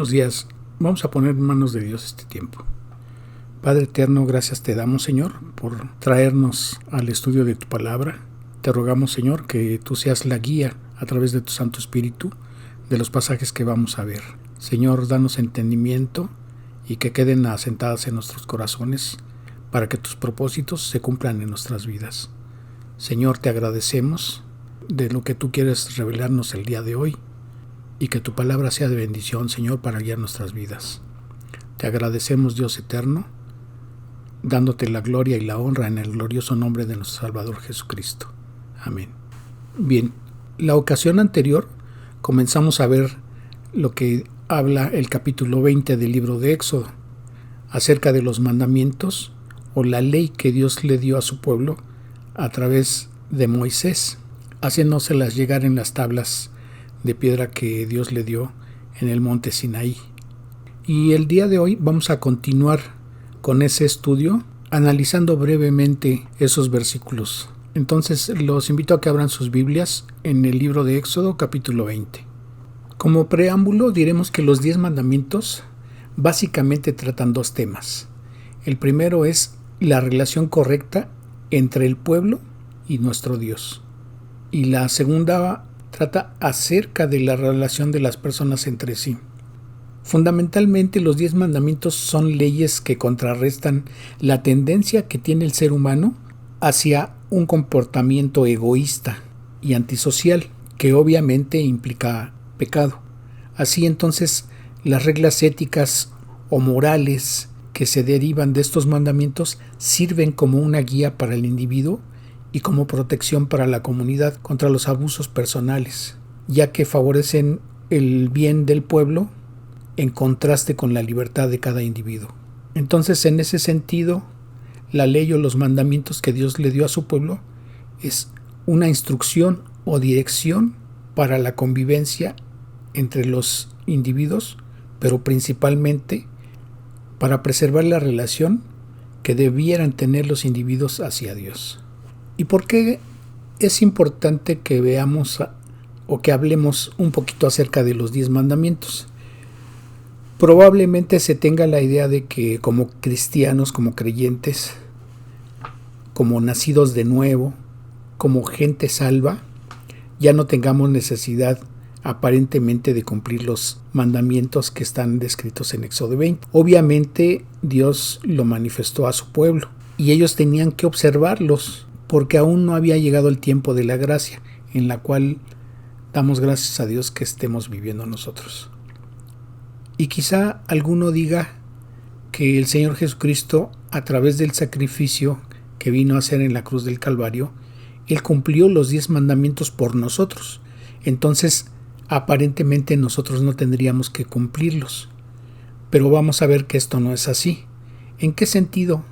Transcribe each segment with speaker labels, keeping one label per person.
Speaker 1: Buenos días. Vamos a poner en manos de Dios este tiempo. Padre eterno, gracias te damos, Señor, por traernos al estudio de tu palabra. Te rogamos, Señor, que tú seas la guía a través de tu Santo Espíritu de los pasajes que vamos a ver. Señor, danos entendimiento y que queden asentadas en nuestros corazones para que tus propósitos se cumplan en nuestras vidas. Señor, te agradecemos de lo que tú quieres revelarnos el día de hoy y que tu palabra sea de bendición, Señor, para guiar nuestras vidas. Te agradecemos, Dios eterno, dándote la gloria y la honra en el glorioso nombre de nuestro Salvador Jesucristo. Amén. Bien, la ocasión anterior comenzamos a ver lo que habla el capítulo 20 del libro de Éxodo, acerca de los mandamientos o la ley que Dios le dio a su pueblo a través de Moisés, haciéndoselas llegar en las tablas de piedra que Dios le dio en el monte Sinaí. Y el día de hoy vamos a continuar con ese estudio, analizando brevemente esos versículos. Entonces los invito a que abran sus Biblias en el libro de Éxodo capítulo 20. Como preámbulo diremos que los 10 mandamientos básicamente tratan dos temas. El primero es la relación correcta entre el pueblo y nuestro Dios. Y la segunda trata acerca de la relación de las personas entre sí. Fundamentalmente, los 10 mandamientos son leyes que contrarrestan la tendencia que tiene el ser humano hacia un comportamiento egoísta y antisocial, que obviamente implica pecado. Así entonces, las reglas éticas o morales que se derivan de estos mandamientos sirven como una guía para el individuo y como protección para la comunidad contra los abusos personales, ya que favorecen el bien del pueblo en contraste con la libertad de cada individuo. Entonces, en ese sentido, la ley o los mandamientos que Dios le dio a su pueblo es una instrucción o dirección para la convivencia entre los individuos, pero principalmente para preservar la relación que debieran tener los individuos hacia Dios. ¿Y por qué es importante que veamos o que hablemos un poquito acerca de los 10 mandamientos? Probablemente se tenga la idea de que como cristianos, como creyentes, como nacidos de nuevo, como gente salva, ya no tengamos necesidad aparentemente de cumplir los mandamientos que están descritos en Éxodo 20. Obviamente Dios lo manifestó a su pueblo y ellos tenían que observarlos, porque aún no había llegado el tiempo de la gracia, en la cual damos gracias a Dios que estemos viviendo nosotros. Y quizá alguno diga que el Señor Jesucristo, a través del sacrificio que vino a hacer en la cruz del Calvario, Él cumplió los 10 mandamientos por nosotros. Entonces, aparentemente nosotros no tendríamos que cumplirlos. Pero vamos a ver que esto no es así. ¿En qué sentido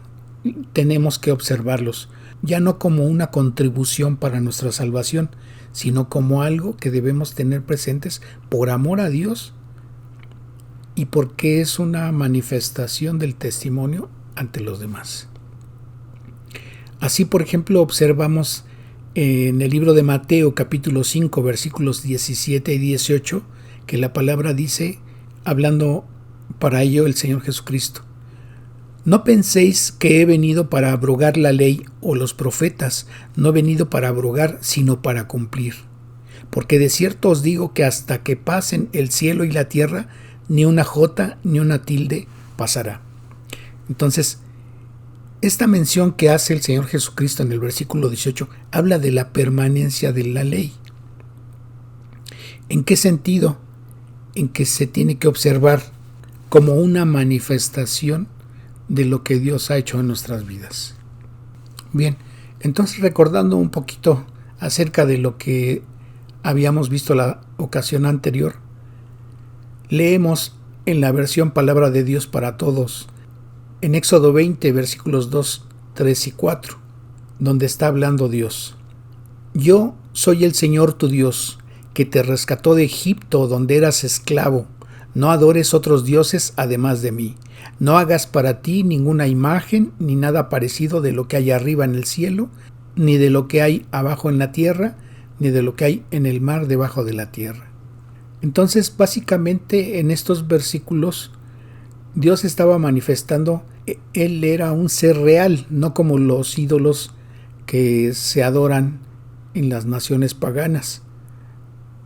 Speaker 1: tenemos que observarlos? Ya no como una contribución para nuestra salvación, sino como algo que debemos tener presentes por amor a Dios y porque es una manifestación del testimonio ante los demás. Así, por ejemplo, observamos en el libro de Mateo, capítulo 5, versículos 17 y 18, que la palabra dice, hablando para ello el Señor Jesucristo: no penséis que he venido para abrogar la ley o los profetas, no he venido para abrogar, sino para cumplir. Porque de cierto os digo que hasta que pasen el cielo y la tierra, ni una jota ni una tilde pasará. Entonces, esta mención que hace el Señor Jesucristo en el versículo 18 habla de la permanencia de la ley. ¿En qué sentido? En que se tiene que observar como una manifestación de lo que Dios ha hecho en nuestras vidas. Bien, entonces recordando un poquito acerca de lo que habíamos visto la ocasión anterior, leemos en la versión Palabra de Dios para Todos, en Éxodo 20, versículos 2, 3 y 4, donde está hablando Dios. Yo soy el Señor tu Dios, que te rescató de Egipto, donde eras esclavo. No adores otros dioses además de mí. No hagas para ti ninguna imagen, ni nada parecido de lo que hay arriba en el cielo, ni de lo que hay abajo en la tierra, ni de lo que hay en el mar debajo de la tierra. Entonces, básicamente en estos versículos, Dios estaba manifestando, Él era un ser real, no como los ídolos que se adoran en las naciones paganas,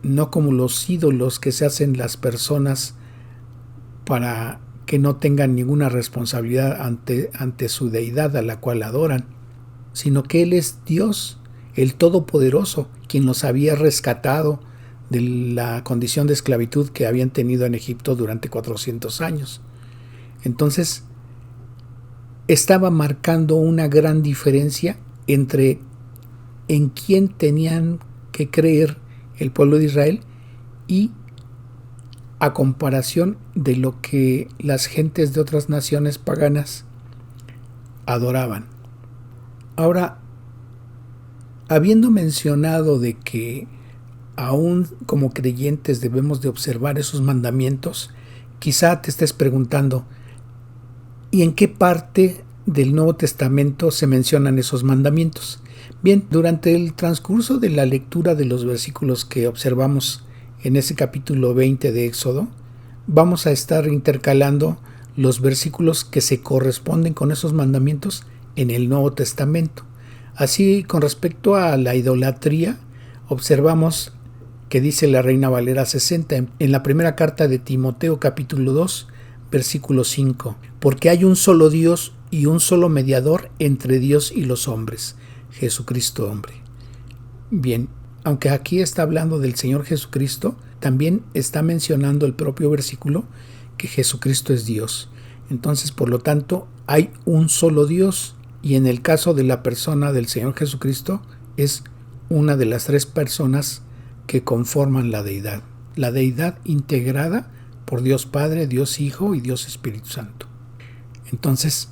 Speaker 1: no como los ídolos que se hacen las personas para que no tengan ninguna responsabilidad ante su deidad a la cual adoran, sino que Él es Dios, el Todopoderoso, quien los había rescatado de la condición de esclavitud que habían tenido en Egipto durante 400 años. Entonces, estaba marcando una gran diferencia entre en quién tenían que creer el pueblo de Israel y a comparación de lo que las gentes de otras naciones paganas adoraban. Ahora, habiendo mencionado de que aún como creyentes debemos de observar esos mandamientos, quizá te estés preguntando, ¿y en qué parte del Nuevo Testamento se mencionan esos mandamientos? Bien, durante el transcurso de la lectura de los versículos que observamos en ese capítulo 20 de Éxodo, vamos a estar intercalando los versículos que se corresponden con esos mandamientos en el Nuevo Testamento. Así, con respecto a la idolatría, observamos que dice la Reina Valera 60 en la primera carta de Timoteo capítulo 2, versículo 5, porque hay un solo Dios y un solo mediador entre Dios y los hombres, Jesucristo hombre. Bien, aunque aquí está hablando del Señor Jesucristo, también está mencionando el propio versículo que Jesucristo es Dios. Entonces, por lo tanto, hay un solo Dios, y en el caso de la persona del Señor Jesucristo, es una de las tres personas que conforman la deidad integrada por Dios Padre, Dios Hijo y Dios Espíritu Santo. Entonces,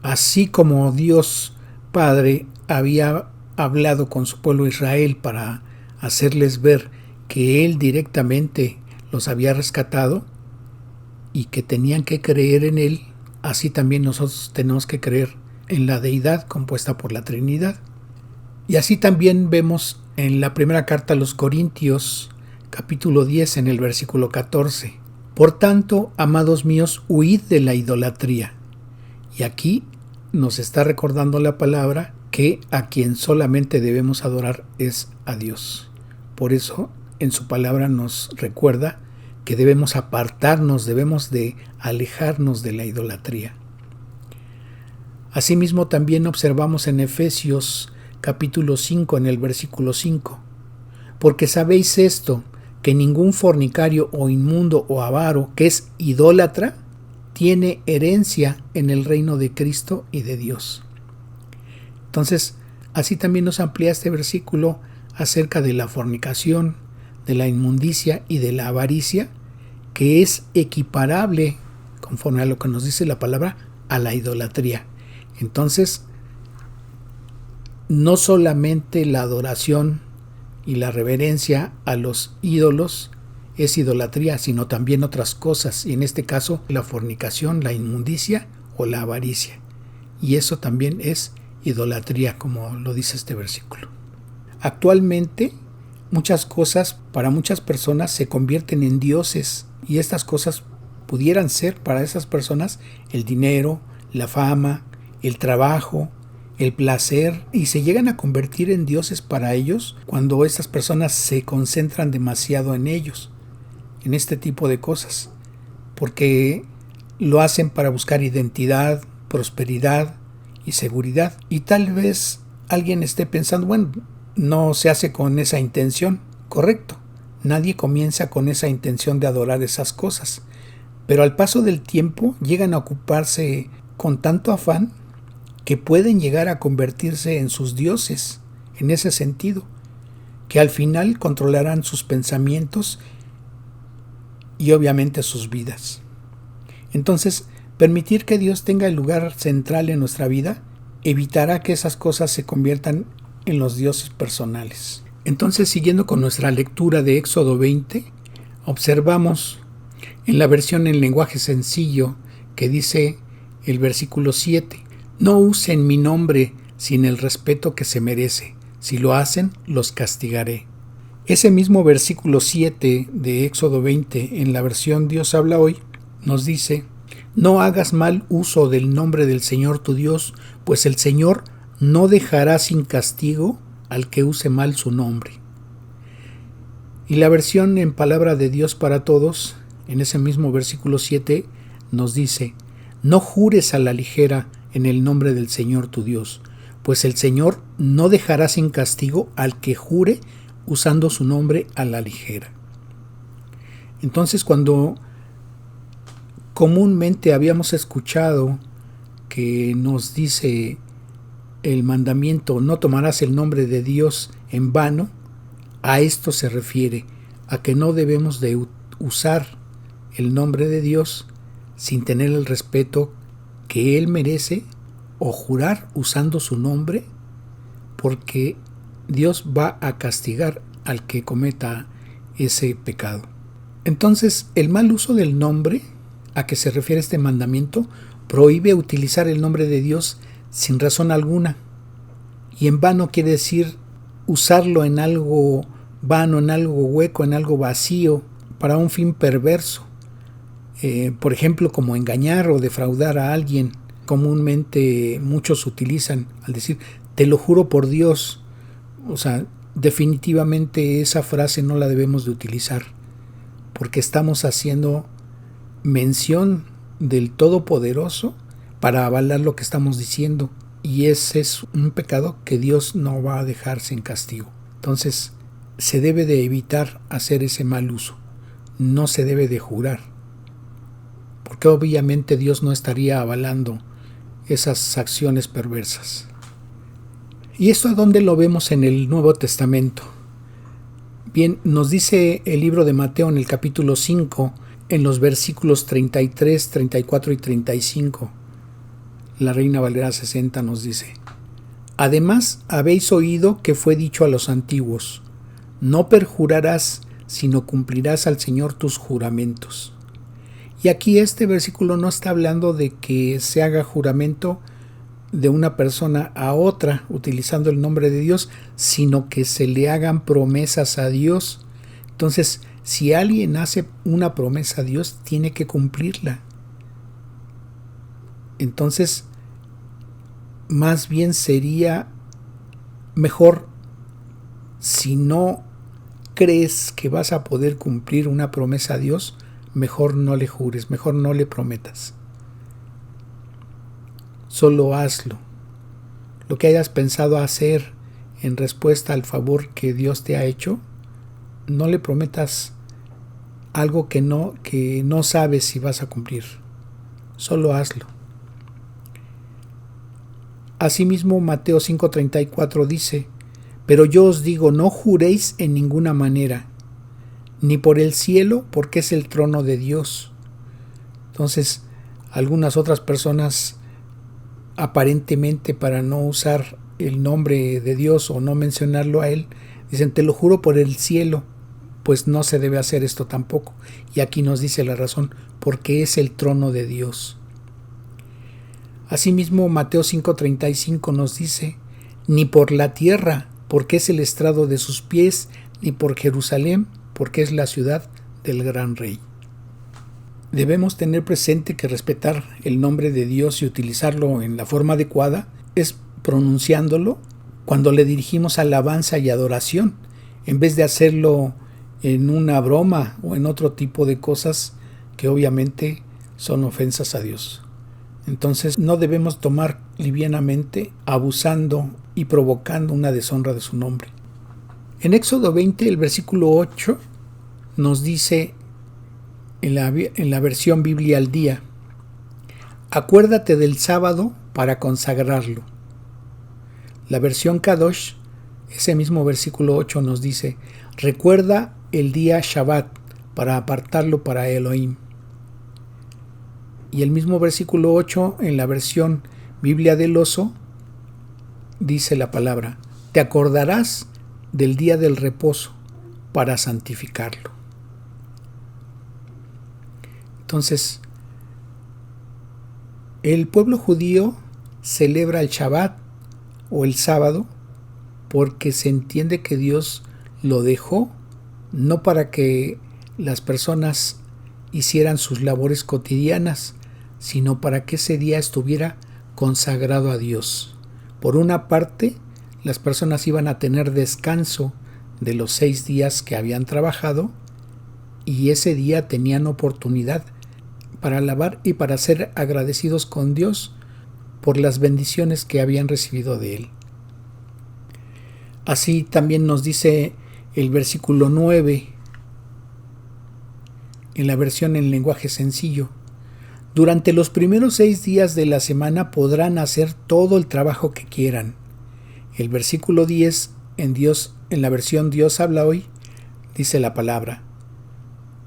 Speaker 1: así como Dios Padre había hablado con su pueblo Israel para hacerles ver que Él directamente los había rescatado y que tenían que creer en Él, así también nosotros tenemos que creer en la deidad compuesta por la Trinidad. Y así también vemos en la primera carta a los Corintios, capítulo 10, en el versículo 14. Por tanto, amados míos, huid de la idolatría. Y aquí nos está recordando la palabra que a quien solamente debemos adorar es a Dios. Por eso, en su palabra nos recuerda que debemos apartarnos, debemos de alejarnos de la idolatría. Asimismo, también observamos en Efesios capítulo 5, en el versículo 5, porque sabéis esto, que ningún fornicario o inmundo o avaro, que es idólatra, tiene herencia en el reino de Cristo y de Dios. Entonces, así también nos amplía este versículo acerca de la fornicación, de la inmundicia y de la avaricia, que es equiparable, conforme a lo que nos dice la palabra, a la idolatría. Entonces, no solamente la adoración y la reverencia a los ídolos es idolatría, sino también otras cosas, y en este caso la fornicación, la inmundicia o la avaricia. Y eso también es idolatría, como lo dice este versículo. Actualmente, muchas cosas para muchas personas se convierten en dioses, y estas cosas pudieran ser para esas personas el dinero, la fama, el trabajo, el placer, y se llegan a convertir en dioses para ellos cuando estas personas se concentran demasiado en ellos, en este tipo de cosas, porque lo hacen para buscar identidad, prosperidad y seguridad. Y tal vez alguien esté pensando, bueno, no se hace con esa intención. Correcto, nadie comienza con esa intención de adorar esas cosas, pero al paso del tiempo llegan a ocuparse con tanto afán que pueden llegar a convertirse en sus dioses, en ese sentido, que al final controlarán sus pensamientos y obviamente sus vidas. Entonces, permitir que Dios tenga el lugar central en nuestra vida evitará que esas cosas se conviertan en los dioses personales. Entonces, siguiendo con nuestra lectura de Éxodo 20, observamos en la versión en lenguaje sencillo que dice el versículo 7, no usen mi nombre sin el respeto que se merece. Si lo hacen, los castigaré. Ese mismo versículo 7 de Éxodo 20, en la versión Dios habla hoy, nos dice: no hagas mal uso del nombre del Señor tu Dios, pues el Señor no dejará sin castigo al que use mal su nombre. Y la versión en Palabra de Dios para Todos, en ese mismo versículo 7, nos dice: no jures a la ligera en el nombre del Señor tu Dios, pues el Señor no dejará sin castigo al que jure usando su nombre a la ligera. Entonces, cuando comúnmente habíamos escuchado que nos dice el mandamiento: no tomarás el nombre de Dios en vano, a esto se refiere, a que no debemos de usar el nombre de Dios sin tener el respeto que Él merece, o jurar usando su nombre, porque Dios va a castigar al que cometa ese pecado. Entonces, el mal uso del nombre a que se refiere este mandamiento prohíbe utilizar el nombre de Dios sin razón alguna. Y en vano quiere decir usarlo en algo vano, en algo hueco, en algo vacío, para un fin perverso. Por ejemplo, como engañar o defraudar a alguien. Comúnmente muchos utilizan al decir: te lo juro por Dios. O sea, definitivamente esa frase no la debemos de utilizar, porque estamos haciendo mención del Todopoderoso para avalar lo que estamos diciendo, y ese es un pecado que Dios no va a dejar sin castigo. Entonces, se debe de evitar hacer ese mal uso. No se debe de jurar, porque obviamente Dios no estaría avalando esas acciones perversas. ¿Y esto a dónde lo vemos en el Nuevo Testamento? Bien, nos dice el libro de Mateo en el capítulo 5, en los versículos 33, 34 y 35. La Reina Valera 60 nos dice: además habéis oído que fue dicho a los antiguos: no perjurarás, sino cumplirás al Señor tus juramentos. Y aquí este versículo no está hablando de que se haga juramento de una persona a otra utilizando el nombre de Dios, sino que se le hagan promesas a Dios. Entonces, si alguien hace una promesa a Dios, tiene que cumplirla. Entonces, más bien sería mejor, si no crees que vas a poder cumplir una promesa a Dios, mejor no le jures, mejor no le prometas. Solo hazlo. Lo que hayas pensado hacer en respuesta al favor que Dios te ha hecho, no le prometas algo que no sabes si vas a cumplir. Solo hazlo. Asimismo, Mateo 5:34 dice: pero yo os digo, no juréis en ninguna manera, ni por el cielo, porque es el trono de Dios. Entonces, algunas otras personas, aparentemente para no usar el nombre de Dios o no mencionarlo a Él, dicen: te lo juro por el cielo. Pues no se debe hacer esto tampoco. Y aquí nos dice la razón: porque es el trono de Dios. Asimismo, Mateo 5:35 nos dice: ni por la tierra, porque es el estrado de sus pies, ni por Jerusalén, porque es la ciudad del gran rey. Debemos tener presente que respetar el nombre de Dios y utilizarlo en la forma adecuada es pronunciándolo cuando le dirigimos alabanza y adoración, en vez de hacerlo en una broma o en otro tipo de cosas que obviamente son ofensas a Dios. Entonces no debemos tomar livianamente abusando y provocando una deshonra de su nombre. En Éxodo 20, el versículo 8 nos dice en la versión Biblia al día: acuérdate del sábado para consagrarlo. La versión Kadosh, ese mismo versículo 8 nos dice: recuerda el día Shabbat para apartarlo para Elohim. Y el mismo versículo 8 en la versión Biblia del Oso dice la palabra: te acordarás del día del reposo para santificarlo. Entonces, el pueblo judío celebra el Shabbat o el sábado porque se entiende que Dios lo dejó no para que las personas hicieran sus labores cotidianas, sino para que ese día estuviera consagrado a Dios. Por una parte, las personas iban a tener descanso de los 6 días que habían trabajado, y ese día tenían oportunidad para alabar y para ser agradecidos con Dios por las bendiciones que habían recibido de Él. Así también nos dice el versículo 9, en la versión en lenguaje sencillo: durante los primeros 6 días de la semana podrán hacer todo el trabajo que quieran. El versículo 10, en la versión Dios habla hoy, dice la palabra: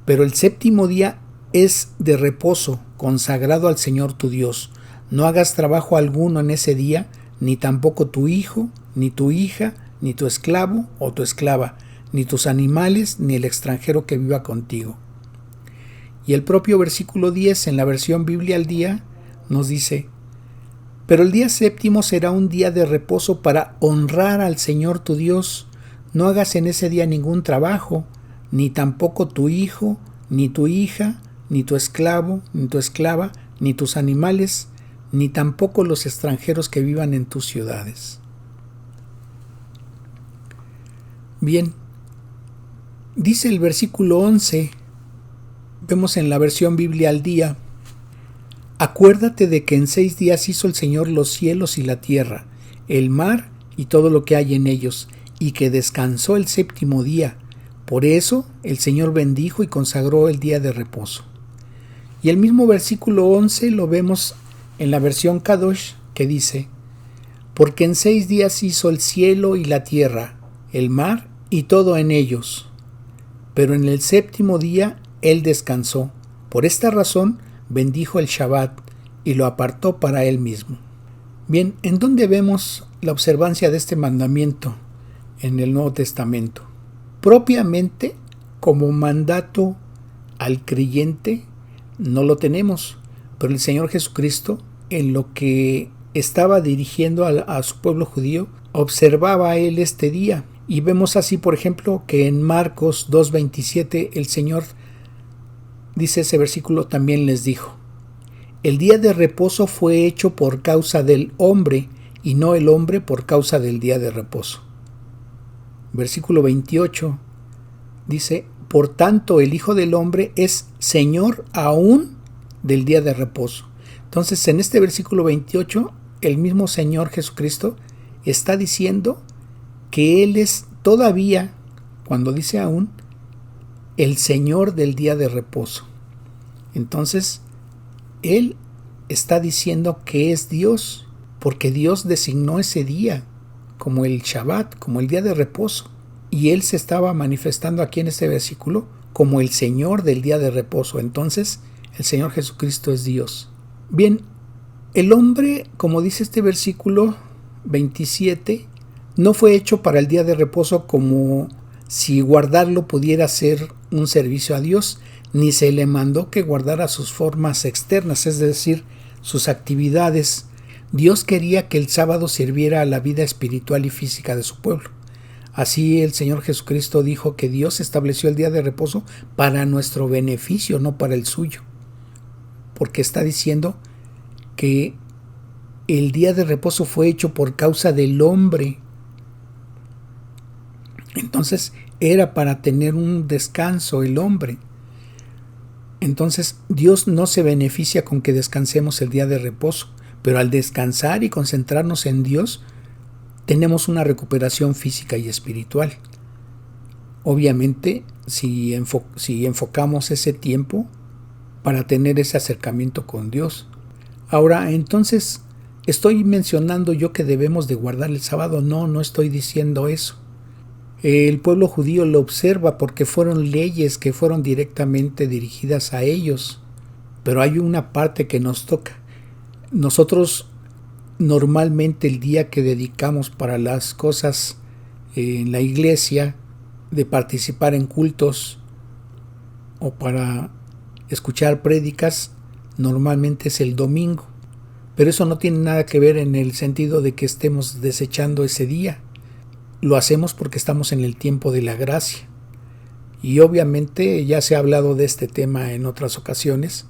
Speaker 1: pero el séptimo día es de reposo, consagrado al Señor tu Dios. No hagas trabajo alguno en ese día, ni tampoco tu hijo, ni tu hija, ni tu esclavo o tu esclava, ni tus animales, ni el extranjero que viva contigo. Y el propio versículo 10 en la versión Biblia al día nos dice: pero el día séptimo será un día de reposo para honrar al Señor tu Dios. No hagas en ese día ningún trabajo, ni tampoco tu hijo, ni tu hija, ni tu esclavo, ni tu esclava, ni tus animales, ni tampoco los extranjeros que vivan en tus ciudades. Bien, dice el versículo 11, vemos en la versión Biblia al día: acuérdate de que en 6 días hizo el Señor los cielos y la tierra, el mar y todo lo que hay en ellos, y que descansó el séptimo día. Por eso el Señor bendijo y consagró el día de reposo. Y el mismo versículo 11 lo vemos en la versión Kadosh, que dice: porque en 6 días hizo el cielo y la tierra, el mar y todo en ellos, pero en el séptimo día Él descansó. Por esta razón bendijo el Shabbat y lo apartó para Él mismo. Bien, ¿en dónde vemos la observancia de este mandamiento en el Nuevo Testamento? Propiamente, como mandato al creyente, no lo tenemos, pero el Señor Jesucristo, en lo que estaba dirigiendo a su pueblo judío, observaba a Él este día. Y vemos así, por ejemplo, que en Marcos 2:27 el Señor, dice ese versículo, también les dijo: el día de reposo fue hecho por causa del hombre, y no el hombre por causa del día de reposo. Versículo 28 dice: por tanto el Hijo del Hombre es Señor aún del día de reposo. Entonces, en este versículo 28, el mismo Señor Jesucristo está diciendo que Él es todavía, cuando dice aún, el Señor del día de reposo. Entonces, Él está diciendo que es Dios, porque Dios designó ese día como el Shabbat, como el día de reposo. Y Él se estaba manifestando aquí en este versículo como el Señor del día de reposo. Entonces, el Señor Jesucristo es Dios. Bien, el hombre, como dice este versículo 27, no fue hecho para el día de reposo como si guardarlo pudiera ser un servicio a Dios, ni se le mandó que guardara sus formas externas, es decir, sus actividades. Dios quería que el sábado sirviera a la vida espiritual y física de su pueblo. Así el Señor Jesucristo dijo que Dios estableció el día de reposo para nuestro beneficio, no para el suyo. Porque está diciendo que el día de reposo fue hecho por causa del hombre. Entonces era para tener un descanso el hombre. Entonces Dios no se beneficia con que descansemos el día de reposo, pero al descansar y concentrarnos en Dios, tenemos una recuperación física y espiritual. Obviamente, si enfocamos ese tiempo para tener ese acercamiento con Dios. Ahora, entonces, ¿estoy mencionando yo que debemos de guardar el sábado? No estoy diciendo eso. El pueblo judío lo observa porque fueron leyes que fueron directamente dirigidas a ellos. Pero hay una parte que nos toca. Nosotros normalmente el día que dedicamos para las cosas en la iglesia, de participar en cultos o para escuchar prédicas, normalmente es el domingo. Pero eso no tiene nada que ver en el sentido de que estemos desechando ese día. lo hacemos porque estamos en el tiempo de la gracia. Y obviamente ya se ha hablado de este tema en otras ocasiones,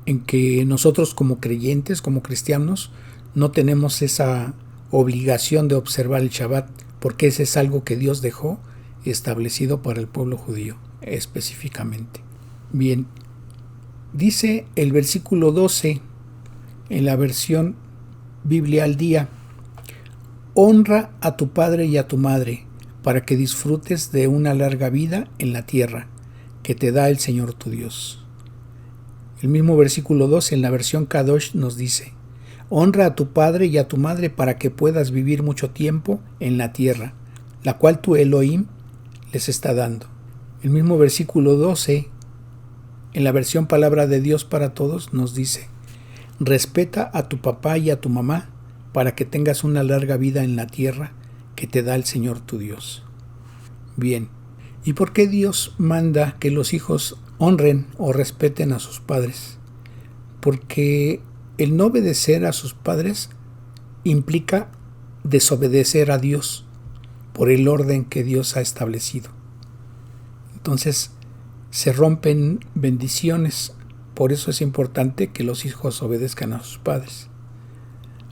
Speaker 1: en que nosotros como creyentes, como cristianos, no tenemos esa obligación de observar el Shabbat, porque ese es algo que Dios dejó establecido para el pueblo judío específicamente. Bien, dice el versículo 12 en la versión Biblia al día: honra a tu padre y a tu madre, para que disfrutes de una larga vida en la tierra que te da el Señor tu Dios. El mismo versículo 12 en la versión Kadosh nos dice: honra a tu padre y a tu madre para que puedas vivir mucho tiempo en la tierra, la cual tu Elohim les está dando. El mismo versículo 12 en la versión Palabra de Dios para Todos nos dice: respeta a tu papá y a tu mamá para que tengas una larga vida en la tierra que te da el Señor tu Dios. Bien, ¿y por qué Dios manda que los hijos honren o respeten a sus padres? Porque el no obedecer a sus padres implica desobedecer a Dios por el orden que Dios ha establecido. Entonces se rompen bendiciones. Por eso es importante que los hijos obedezcan a sus padres.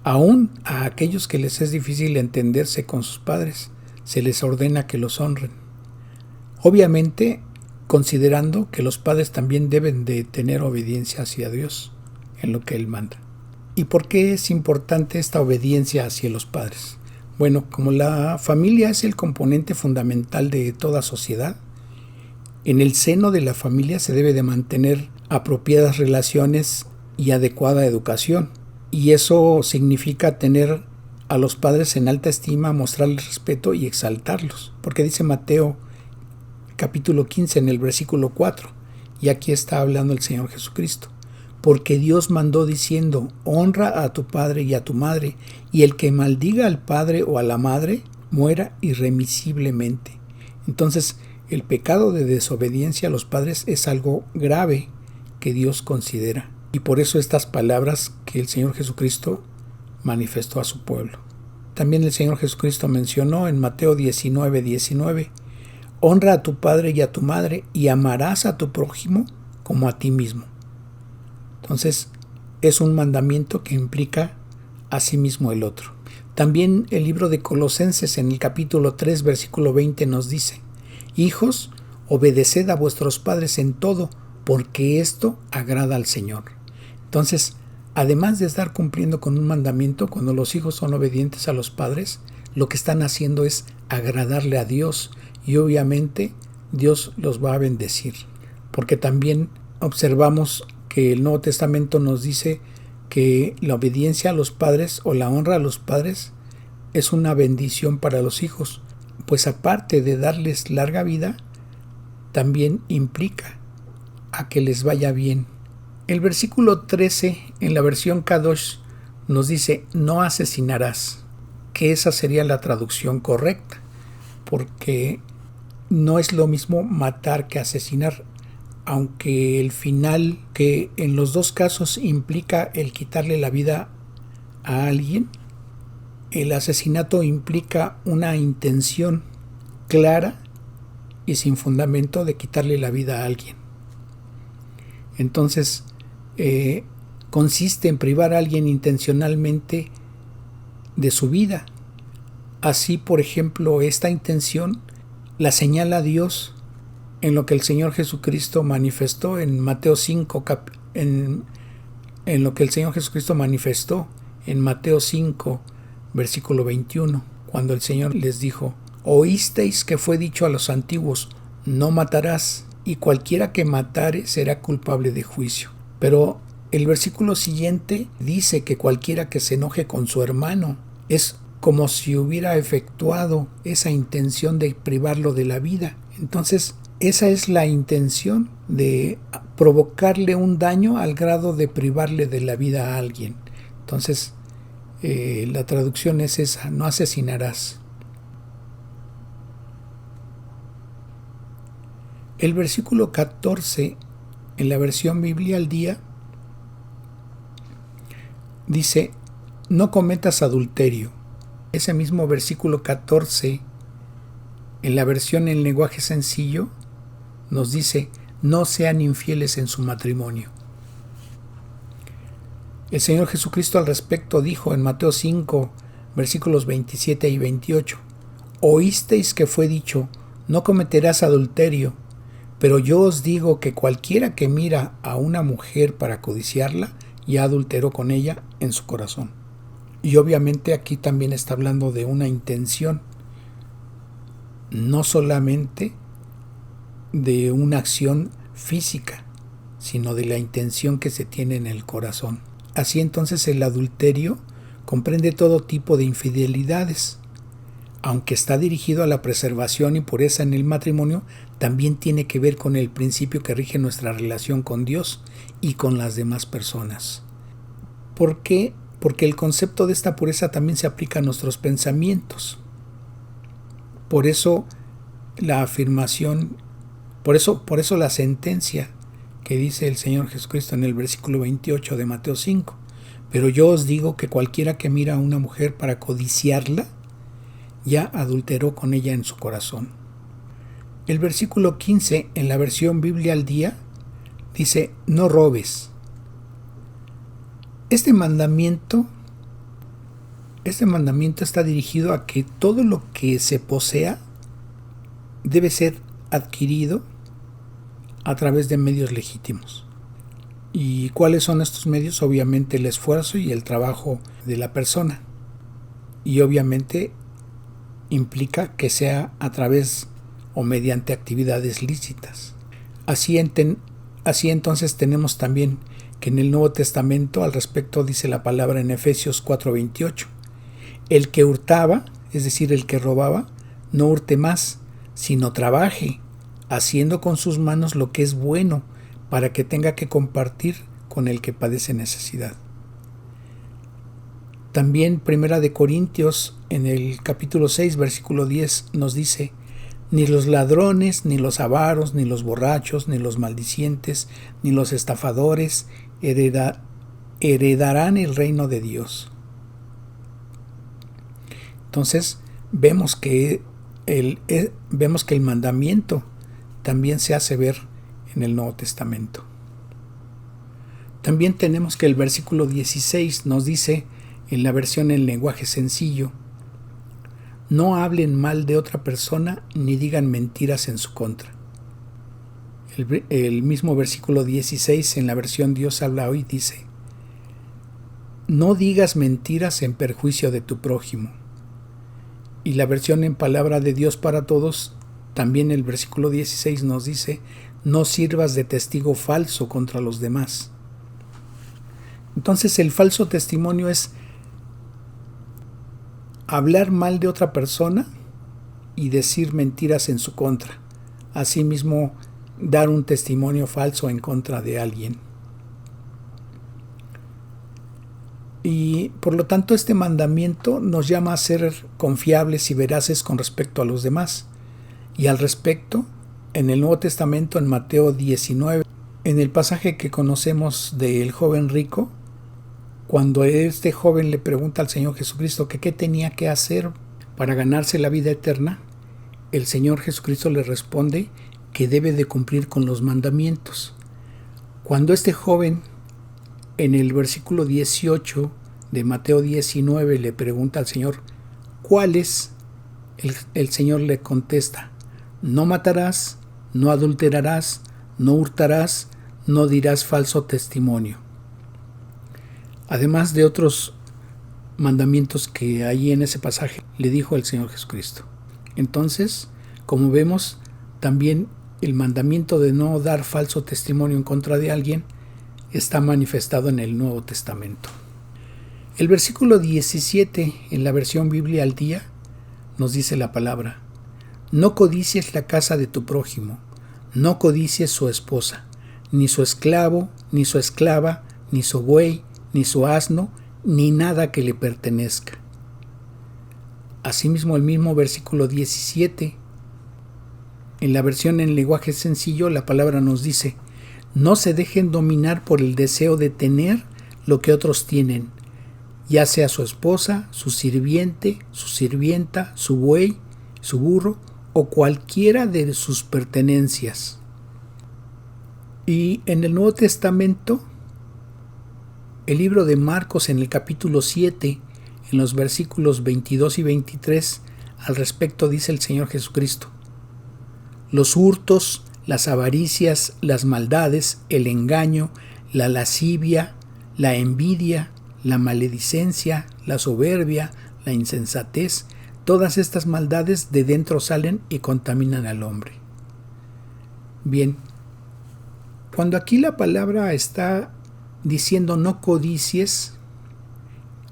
Speaker 1: Aún a aquellos que les es difícil entenderse con sus padres, se les ordena que los honren. Obviamente, considerando que los padres también deben de tener obediencia hacia Dios en lo que Él manda. ¿Y por qué es importante esta obediencia hacia los padres? Bueno, como la familia es el componente fundamental de toda sociedad, en el seno de la familia se debe de mantener apropiadas relaciones y adecuada educación. Y eso significa tener a los padres en alta estima, mostrarles respeto y exaltarlos. Porque dice Mateo capítulo 15 en el versículo 4, y aquí está hablando el Señor Jesucristo: porque Dios mandó diciendo: honra a tu padre y a tu madre, y el que maldiga al padre o a la madre muera irremisiblemente. Entonces, el pecado de desobediencia a los padres es algo grave que Dios considera. Y por eso estas palabras que el Señor Jesucristo manifestó a su pueblo. También el Señor Jesucristo mencionó en Mateo 19:19: honra a tu padre y a tu madre, y amarás a tu prójimo como a ti mismo. Entonces, es un mandamiento que implica a sí mismo el otro. También el libro de Colosenses en el capítulo 3, versículo 20 nos dice: hijos, obedeced a vuestros padres en todo, porque esto agrada al Señor. Entonces, además de estar cumpliendo con un mandamiento, cuando los hijos son obedientes a los padres, lo que están haciendo es agradarle a Dios, y obviamente Dios los va a bendecir. Porque también observamos que el Nuevo Testamento nos dice que la obediencia a los padres o la honra a los padres es una bendición para los hijos, pues aparte de darles larga vida, también implica a que les vaya bien. El versículo 13 en la versión Kadosh nos dice: no asesinarás, que esa sería la traducción correcta, porque no es lo mismo matar que asesinar, aunque el final, que en los dos casos implica el quitarle la vida a alguien, el asesinato implica una intención clara y sin fundamento de quitarle la vida a alguien. Entonces, consiste en privar a alguien intencionalmente de su vida. Así, por ejemplo, esta intención la señala Dios en lo que el Señor Jesucristo manifestó en Mateo 5, en lo que el Señor Jesucristo manifestó en Mateo 5, versículo 21, cuando el Señor les dijo: oísteis que fue dicho a los antiguos: no matarás, y cualquiera que matare será culpable de juicio. Pero el versículo siguiente dice que cualquiera que se enoje con su hermano es como si hubiera efectuado esa intención de privarlo de la vida. Entonces, esa es la intención de provocarle un daño al grado de privarle de la vida a alguien. Entonces, la traducción es esa: no asesinarás. El versículo 14 en la versión Biblia al día dice: no cometas adulterio. Ese mismo versículo 14 En la versión en lenguaje sencillo nos dice: no sean infieles en su matrimonio. El Señor Jesucristo al respecto dijo en Mateo 5, versículos 27 y 28: oísteis que fue dicho, no cometerás adulterio, pero yo os digo que cualquiera que mira a una mujer para codiciarla, ya adulteró con ella en su corazón. Y obviamente aquí también está hablando de una intención, no solamente de una acción física, sino de la intención que se tiene en el corazón. Así entonces el adulterio comprende todo tipo de infidelidades. Aunque está dirigido a la preservación y pureza en el matrimonio, también tiene que ver con el principio que rige nuestra relación con Dios y con las demás personas. ¿Por qué? Porque el concepto de esta pureza también se aplica a nuestros pensamientos. Por eso la afirmación, por eso la sentencia que dice el Señor Jesucristo en el versículo 28 de Mateo 5: pero yo os digo que cualquiera que mira a una mujer para codiciarla, ya adulteró con ella en su corazón. El versículo 15 en la versión Biblia al Día dice: no robes. Este mandamiento está dirigido a que todo lo que se posea debe ser adquirido a través de medios legítimos. ¿Y cuáles son estos medios? Obviamente el esfuerzo y el trabajo de la persona. Y obviamente implica que sea a través o mediante actividades lícitas. Así entonces tenemos también que en el Nuevo Testamento al respecto dice la palabra en Efesios 4:28: el que hurtaba, es decir, el que robaba, no hurte más, sino trabaje, haciendo con sus manos lo que es bueno, para que tenga que compartir con el que padece necesidad. También Primera de Corintios, en el capítulo 6, versículo 10, nos dice: ni los ladrones, ni los avaros, ni los borrachos, ni los maldicientes, ni los estafadores heredarán el reino de Dios. Entonces vemos que el mandamiento también se hace ver en el Nuevo Testamento. También tenemos que el versículo 16 nos dice en la versión en lenguaje sencillo: no hablen mal de otra persona ni digan mentiras en su contra. El mismo versículo 16 en la versión Dios habla hoy dice: no digas mentiras en perjuicio de tu prójimo. Y la versión en Palabra de Dios para Todos, también el versículo 16 nos dice: no sirvas de testigo falso contra los demás. Entonces el falso testimonio es hablar mal de otra persona y decir mentiras en su contra. Asimismo, dar un testimonio falso en contra de alguien. Y por lo tanto este mandamiento nos llama a ser confiables y veraces con respecto a los demás. Y al respecto, en el Nuevo Testamento, en Mateo 19, en el pasaje que conocemos del joven rico, cuando este joven le pregunta al Señor Jesucristo que qué tenía que hacer para ganarse la vida eterna, el Señor Jesucristo le responde que debe de cumplir con los mandamientos. Cuando este joven, en el versículo 18 de Mateo 19, le pregunta al Señor ¿cuáles? El Señor le contesta: no matarás, no adulterarás, no hurtarás, no dirás falso testimonio. Además de otros mandamientos que hay en ese pasaje, le dijo el Señor Jesucristo. Entonces, como vemos, también el mandamiento de no dar falso testimonio en contra de alguien está manifestado en el Nuevo Testamento. El versículo 17 en la versión Biblia al Día nos dice la palabra: no codicies la casa de tu prójimo, no codicies su esposa, ni su esclavo, ni su esclava, ni su buey, ni su asno, ni nada que le pertenezca. Asimismo, el mismo versículo 17, en la versión en lenguaje sencillo, la palabra nos dice: no se dejen dominar por el deseo de tener lo que otros tienen, ya sea su esposa, su sirviente, su sirvienta, su buey, su burro o cualquiera de sus pertenencias. Y en el Nuevo Testamento, el libro de Marcos en el capítulo 7, en los versículos 22 y 23, al respecto dice el Señor Jesucristo: los hurtos, las avaricias, las maldades, el engaño, la lascivia, la envidia, la maledicencia, la soberbia, la insensatez, todas estas maldades de dentro salen y contaminan al hombre. Bien, cuando aquí la palabra está diciendo no codicies,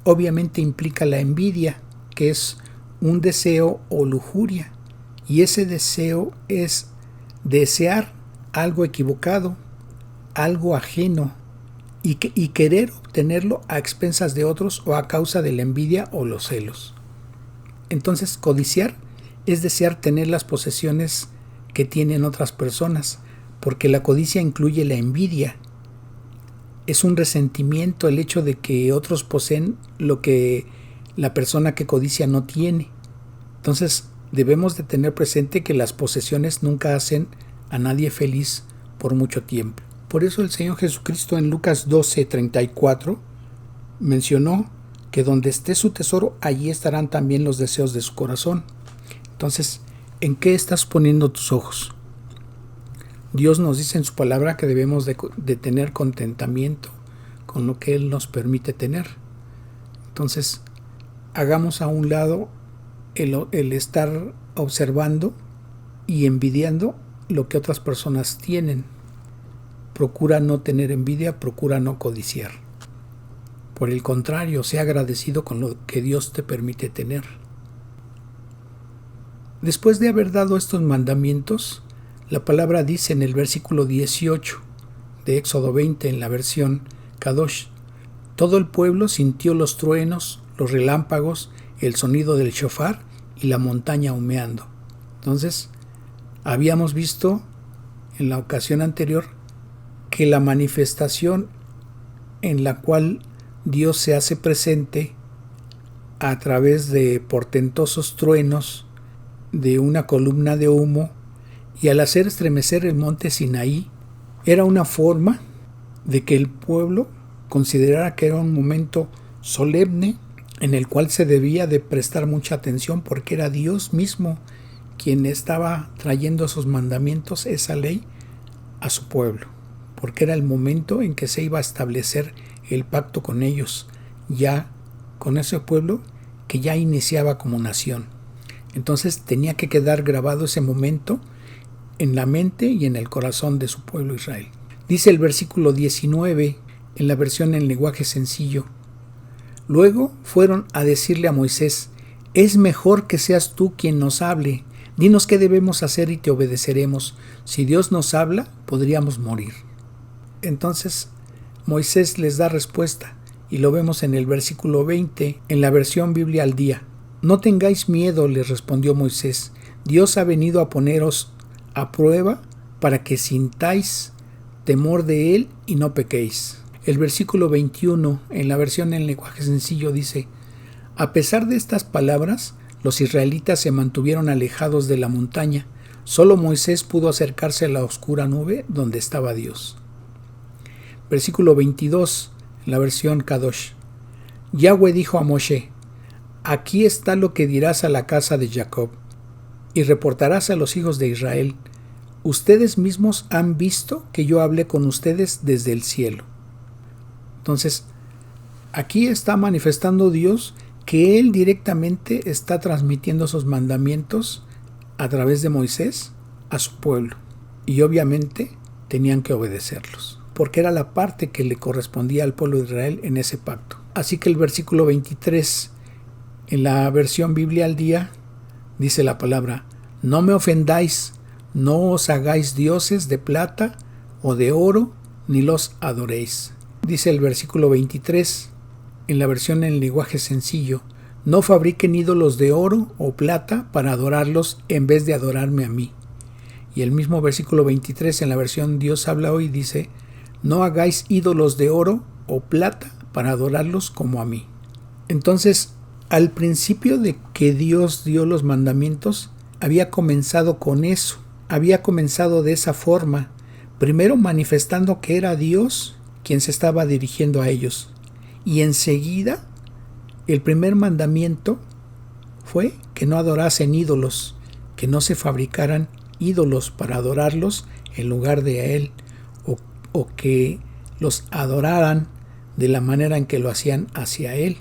Speaker 1: obviamente implica la envidia, que es un deseo o lujuria, y ese deseo es desear algo equivocado, algo ajeno, y querer obtenerlo a expensas de otros o a causa de la envidia o los celos. Entonces, codiciar es desear tener las posesiones que tienen otras personas, porque la codicia incluye la envidia. Es un resentimiento el hecho de que otros poseen lo que la persona que codicia no tiene. Entonces, debemos de tener presente que las posesiones nunca hacen a nadie feliz por mucho tiempo. Por eso el Señor Jesucristo en Lucas 12:34 mencionó que donde esté su tesoro, allí estarán también los deseos de su corazón. Entonces, ¿en qué estás poniendo tus ojos? Dios nos dice en su palabra que debemos de tener contentamiento con lo que Él nos permite tener. Entonces, hagamos a un lado el estar observando y envidiando lo que otras personas tienen. Procura no tener envidia, procura no codiciar. Por el contrario, sea agradecido con lo que Dios te permite tener. Después de haber dado estos mandamientos, la palabra dice en el versículo 18 de Éxodo 20 en la versión Kadosh: todo el pueblo sintió los truenos, los relámpagos, el sonido del shofar y la montaña humeando. Entonces, habíamos visto en la ocasión anterior que la manifestación en la cual Dios se hace presente a través de portentosos truenos, de una columna de humo, y al hacer estremecer el monte Sinaí, era una forma de que el pueblo considerara que era un momento solemne en el cual se debía de prestar mucha atención, porque era Dios mismo quien estaba trayendo esos mandamientos, esa ley, a su pueblo, porque era el momento en que se iba a establecer el pacto con ellos, ya con ese pueblo que ya iniciaba como nación. Entonces tenía que quedar grabado ese momento en la mente y en el corazón de su pueblo Israel. Dice el versículo 19 en la versión en lenguaje sencillo: luego fueron a decirle a Moisés: es mejor que seas tú quien nos hable. Dinos qué debemos hacer y te obedeceremos. Si Dios nos habla, podríamos morir. Entonces Moisés les da respuesta, y lo vemos en el versículo 20, en la versión Biblia al día. No tengáis miedo, les respondió Moisés. Dios ha venido a poneros a prueba para que sintáis temor de Él y no pequéis. El versículo 21, en la versión en lenguaje sencillo, dice: a pesar de estas palabras, los israelitas se mantuvieron alejados de la montaña. Solo Moisés pudo acercarse a la oscura nube donde estaba Dios. Versículo 22, en la versión Kadosh: Yahweh dijo a Moshe: aquí está lo que dirás a la casa de Jacob, y reportarás a los hijos de Israel: ustedes mismos han visto que yo hablé con ustedes desde el cielo. Entonces, aquí está manifestando Dios que Él directamente está transmitiendo esos mandamientos a través de Moisés a su pueblo. Y obviamente tenían que obedecerlos, porque era la parte que le correspondía al pueblo de Israel en ese pacto. Así que el versículo 23, en la versión Biblia al día, dice la palabra: no me ofendáis, no os hagáis dioses de plata o de oro, ni los adoréis. Dice el versículo 23, en la versión en lenguaje sencillo: no fabriquen ídolos de oro o plata para adorarlos en vez de adorarme a mí. Y el mismo versículo 23 en la versión Dios habla hoy dice: no hagáis ídolos de oro o plata para adorarlos como a mí. Entonces, al principio de que Dios dio los mandamientos, había comenzado con eso, había comenzado de esa forma, primero manifestando que era Dios quien se estaba dirigiendo a ellos, y enseguida el primer mandamiento fue que no adorasen ídolos, que no se fabricaran ídolos para adorarlos en lugar de Él, o que los adoraran de la manera en que lo hacían hacia Él.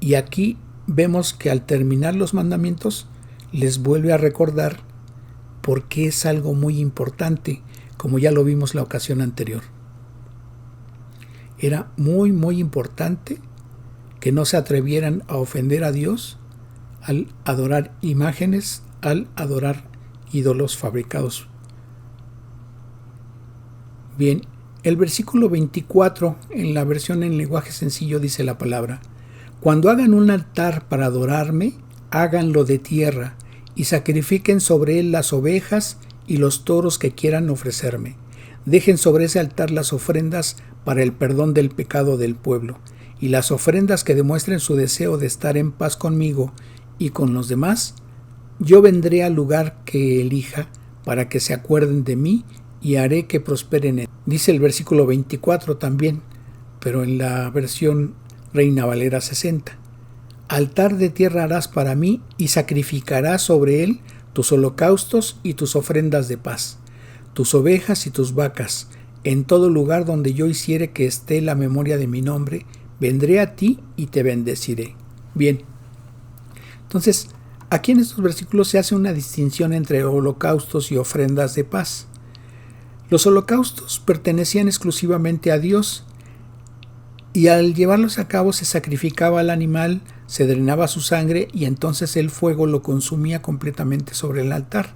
Speaker 1: Y aquí vemos que al terminar los mandamientos les vuelve a recordar por qué es algo muy importante, como ya lo vimos la ocasión anterior. Era muy, muy importante que no se atrevieran a ofender a Dios al adorar imágenes, al adorar ídolos fabricados. Bien, el versículo 24 en la versión en lenguaje sencillo dice la palabra: cuando hagan un altar para adorarme, háganlo de tierra y sacrifiquen sobre él las ovejas y los toros que quieran ofrecerme. Dejen sobre ese altar las ofrendas para el perdón del pecado del pueblo y las ofrendas que demuestren su deseo de estar en paz conmigo y con los demás. Yo vendré al lugar que elija para que se acuerden de mí y haré que prosperen en él. Dice el versículo 24 también, pero en la versión Reina Valera 60. Altar de tierra harás para mí y sacrificarás sobre él tus holocaustos y tus ofrendas de paz, tus ovejas y tus vacas. En todo lugar donde yo hiciere que esté la memoria de mi nombre, vendré a ti y te bendeciré. Bien, entonces aquí en estos versículos se hace una distinción entre holocaustos y ofrendas de paz. Los holocaustos pertenecían exclusivamente a Dios, y al llevarlos a cabo se sacrificaba al animal, se drenaba su sangre y entonces el fuego lo consumía completamente sobre el altar.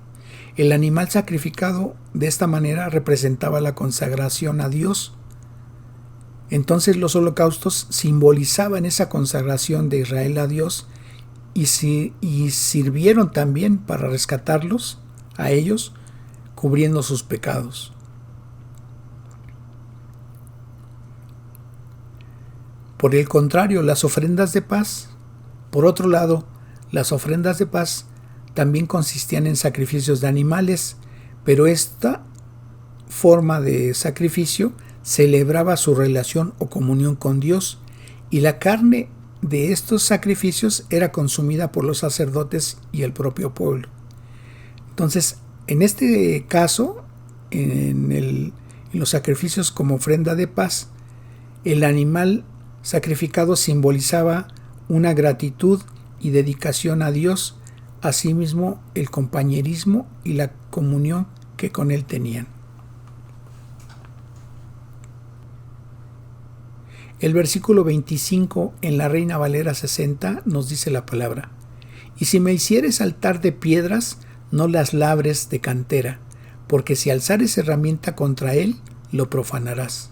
Speaker 1: El animal sacrificado de esta manera representaba la consagración a Dios. Entonces los holocaustos simbolizaban esa consagración de Israel a Dios y sirvieron también para rescatarlos a ellos, cubriendo sus pecados. Por el contrario, las ofrendas de paz, por otro lado, las ofrendas de paz también consistían en sacrificios de animales, pero esta forma de sacrificio celebraba su relación o comunión con Dios, y la carne de estos sacrificios era consumida por los sacerdotes y el propio pueblo. Entonces, en este caso, en los sacrificios como ofrenda de paz, el animal sacrificado simbolizaba una gratitud y dedicación a Dios, asimismo el compañerismo y la comunión que con Él tenían. El versículo 25 en la Reina Valera 60 nos dice la palabra: y si me hicieres altar de piedras, no las labres de cantera, porque si alzares herramienta contra él, lo profanarás.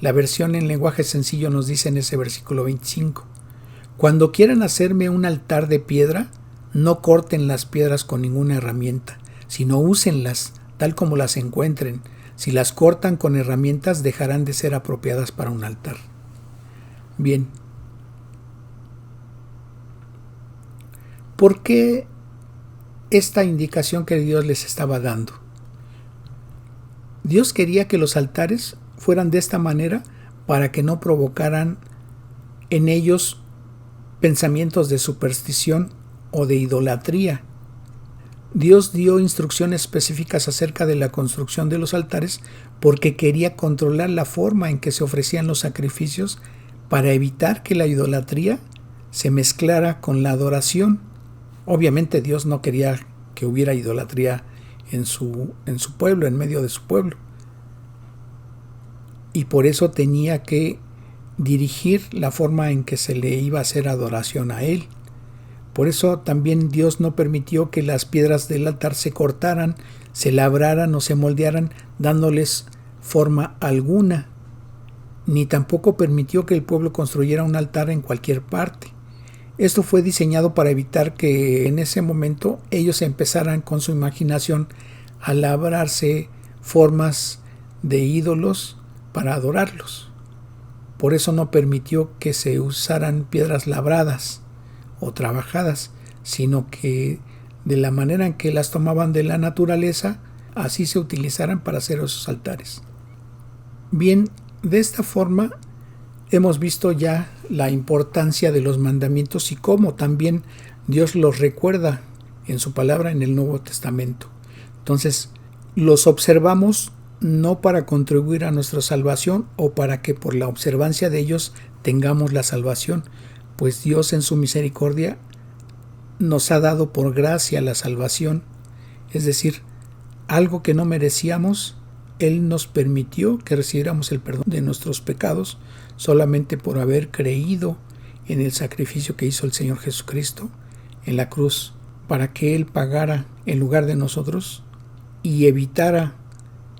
Speaker 1: La versión en lenguaje sencillo nos dice en ese versículo 25: cuando quieran hacerme un altar de piedra, no corten las piedras con ninguna herramienta, sino úsenlas tal como las encuentren. Si las cortan con herramientas, dejarán de ser apropiadas para un altar. Bien. ¿Por qué esta indicación que Dios les estaba dando? Dios quería que los altares fueran de esta manera para que no provocaran en ellos pensamientos de superstición o de idolatría. Dios dio instrucciones específicas acerca de la construcción de los altares porque quería controlar la forma en que se ofrecían los sacrificios para evitar que la idolatría se mezclara con la adoración. Obviamente Dios no quería que hubiera idolatría en su pueblo, en medio de su pueblo. Y por eso tenía que dirigir la forma en que se le iba a hacer adoración a Él. Por eso también Dios no permitió que las piedras del altar se cortaran, se labraran o se moldearan, dándoles forma alguna, ni tampoco permitió que el pueblo construyera un altar en cualquier parte. Esto fue diseñado para evitar que en ese momento ellos empezaran con su imaginación a labrarse formas de ídolos para adorarlos. Por eso no permitió que se usaran piedras labradas o trabajadas, sino que de la manera en que las tomaban de la naturaleza, así se utilizaran para hacer esos altares. Bien, de esta forma hemos visto ya la importancia de los mandamientos y cómo también Dios los recuerda en su palabra en el Nuevo Testamento. Entonces, los observamos no para contribuir a nuestra salvación o para que por la observancia de ellos tengamos la salvación, pues Dios en su misericordia nos ha dado por gracia la salvación, es decir, algo que no merecíamos. Él nos permitió que recibiéramos el perdón de nuestros pecados solamente por haber creído en el sacrificio que hizo el Señor Jesucristo en la cruz, para que Él pagara en lugar de nosotros y evitara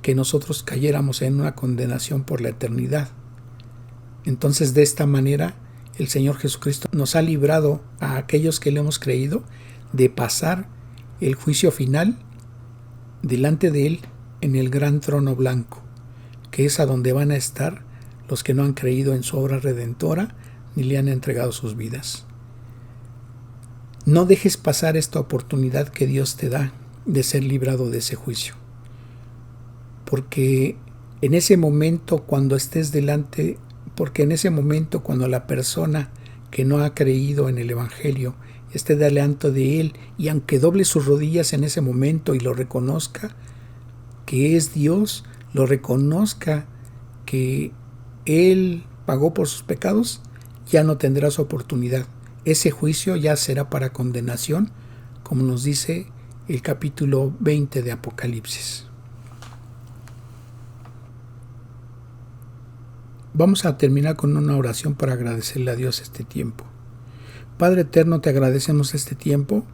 Speaker 1: que nosotros cayéramos en una condenación por la eternidad. Entonces, de esta manera, el Señor Jesucristo nos ha librado a aquellos que le hemos creído de pasar el juicio final delante de Él en el gran trono blanco, que es a donde van a estar los que no han creído en su obra redentora ni le han entregado sus vidas. No dejes pasar esta oportunidad que Dios te da de ser librado de ese juicio, porque en ese momento cuando cuando la persona que no ha creído en el Evangelio esté delante de Él, y aunque doble sus rodillas en ese momento y lo reconozca que es Dios, lo reconozca que Él pagó por sus pecados, ya no tendrá su oportunidad. Ese juicio ya será para condenación, como nos dice el capítulo 20 de Apocalipsis. Vamos a terminar con una oración para agradecerle a Dios este tiempo. Padre eterno, te agradecemos este tiempo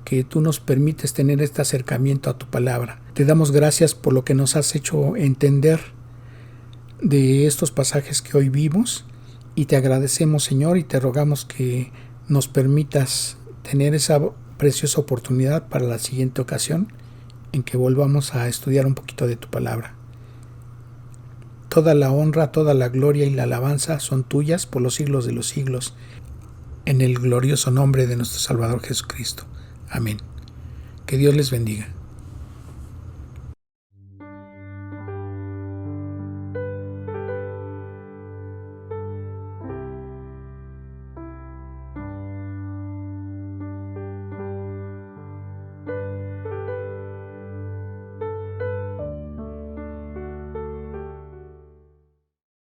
Speaker 1: que tú nos permites tener este acercamiento a tu palabra. Te damos gracias por lo que nos has hecho entender de estos pasajes que hoy vimos, y te agradecemos, Señor, y te rogamos que nos permitas tener esa preciosa oportunidad para la siguiente ocasión en que volvamos a estudiar un poquito de tu palabra. Toda la honra, toda la gloria y la alabanza son tuyas por los siglos de los siglos, en el glorioso nombre de nuestro Salvador Jesucristo. Amén. Que Dios les bendiga.